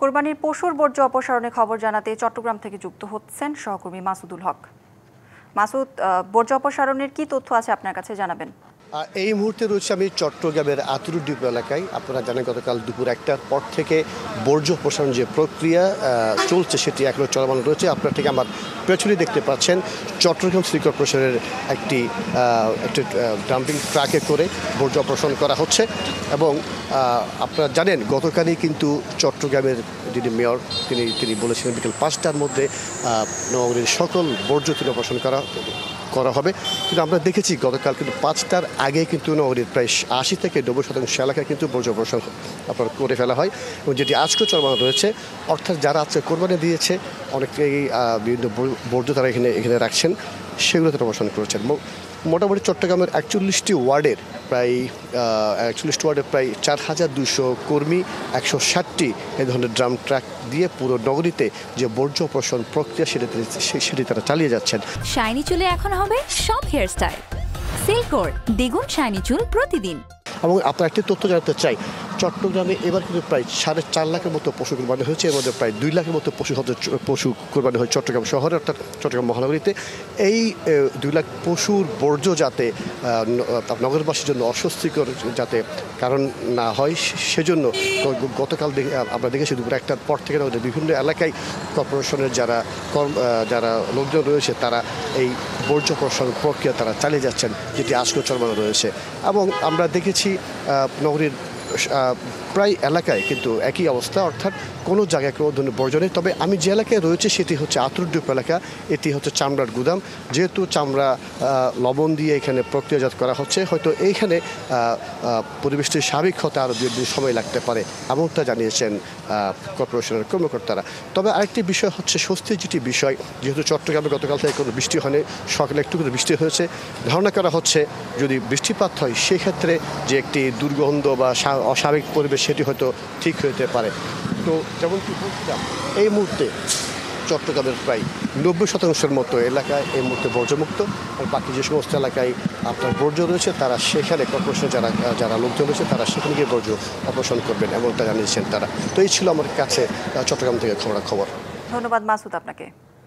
কোরবানির পশুর বর্জ্য অপসারণের খবর জানাতে চট্টগ্রাম থেকে যুক্ত হচ্ছেন সহকর্মী মাসুদুল হক। মাসুদ, বর্জ্য অপসারণের কি তথ্য আছে আপনার কাছে জানাবেন? এই মুহূর্তে রয়েছে আমি চট্টগ্রামের আতুরুর ডিপো এলাকায়। আপনারা জানেন গতকাল দুপুর 1টার পর থেকে বর্জ্য অপসারণ যে প্রক্রিয়া চলছে সেটি এখনও চলমান রয়েছে। আপনারা ঠিক আমার পেছনে দেখতে পাচ্ছেন চট্টগ্রাম সিটি কর্পোরেশনের একটি ডাম্পিং ট্রাকে করে বর্জ্য অপসারণ করা হচ্ছে। এবং আপনারা জানেন গতকালই কিন্তু চট্টগ্রামের যিনি মেয়র তিনি বলেছিলেন বিকেল 5টার মধ্যে নগরীর সকল বর্জ্য তিনি অপসারণ করা হবে। কিন্তু আমরা দেখেছি গতকাল কিন্তু 5টার আগে কিন্তু নগরীর প্রায় 80 থেকে 90% এলাকায় কিন্তু বর্জ্য অপসারণ আপনার করে ফেলা হয়, এবং যেটি আজকেও চলমান রয়েছে। অর্থাৎ যারা আজকে কোরবানি দিয়েছে অনেকেই বিভিন্ন বর্জ্য তারা এখানে রাখছেন, সেগুলো তারা অপসারণ করেছেন। মোটামুটি চট্টগ্রামের 41টি ওয়ার্ডের প্রায় 4200 কর্মী 160টি এই ধরনের ড্রাম ট্রাক দিয়ে পুরো নগরীতে যে বর্জ্য অপসারণ প্রক্রিয়া সেটি তারা চালিয়ে যাচ্ছেন। শাইনি চুলে এখন হবে সব হেয়ারস্টাইল। সিল্কোর দ্বিগুণ শাইনি চুল প্রতিদিন। এবং আপনার একটি তথ্য জানাতে চাই, চট্টগ্রামে এবার কিন্তু প্রায় 4.5 লাখের মতো পশু কোরবানি হয়েছে। এর মধ্যে প্রায় 2 লাখের মতো পশু কোরবানি হয় চট্টগ্রাম শহরে, অর্থাৎ চট্টগ্রাম মহানগরীতে। এই 2 লাখ পশুর বর্জ্য যাতে নগরবাসীর জন্য অস্বস্তিকর যাতে কারণ না হয়, সেজন্য গতকাল আমরা দেখেছি দুপুর 1টার পর থেকে বিভিন্ন এলাকায় কর্পোরেশনের যারা লোকজন রয়েছে তারা এই বর্জ্য অপসারণ প্রক্রিয়া তারা চালিয়ে যাচ্ছেন, যেটি আজকেও চলমান রয়েছে। এবং আমরা দেখেছি নগরীর প্রায় এলাকায় কিন্তু একই অবস্থা, অর্থাৎ কোনো জায়গায় কোনো ধরনের বর্জ্য নেই। তবে আমি যে এলাকায় রয়েছে সেটি হচ্ছে আতুর ডিপো এলাকা। এটি হচ্ছে চামড়ার গুদাম। যেহেতু চামড়া লবণ দিয়ে এখানে প্রক্রিয়াজাত করা হচ্ছে, হয়তো এইখানে পরিবেশটি স্বাভাবিক হতে আরও 2 দিন সময় লাগতে পারে, এমনটা জানিয়েছেন কর্পোরেশনের কর্মকর্তারা। তবে আরেকটি বিষয় হচ্ছে স্বস্তির যেটি বিষয়, যেহেতু চট্টগ্রামে গতকাল থেকে কোনো বৃষ্টি হয়নি, সকালে একটু করে বৃষ্টি হয়েছে। ধারণা করা হচ্ছে যদি বৃষ্টিপাত হয় সেক্ষেত্রে যে একটি দুর্গন্ধ বা অস্বাভাবিক পরিবেশ সেটি হয়তো ঠিক হতে পারে। তো যেমনটি বলছিলাম, এই মুহূর্তে চট্টগ্রামের প্রায় 90% মতো এলাকায় এই মুহূর্তে বর্জ্যমুক্ত। আর বাকি যে সমস্ত এলাকায় আপনার বর্জ্য রয়েছে তারা সেখানে কর্পোরেশনের যারা লোকজন রয়েছে তারা সেখানে গিয়ে বর্জ্য অপসারণ করবেন, এমনটা জানিয়েছেন তারা। তো এই ছিল আমার কাছে চট্টগ্রাম থেকে খবর। ধন্যবাদ মাসুদ আপনাকে।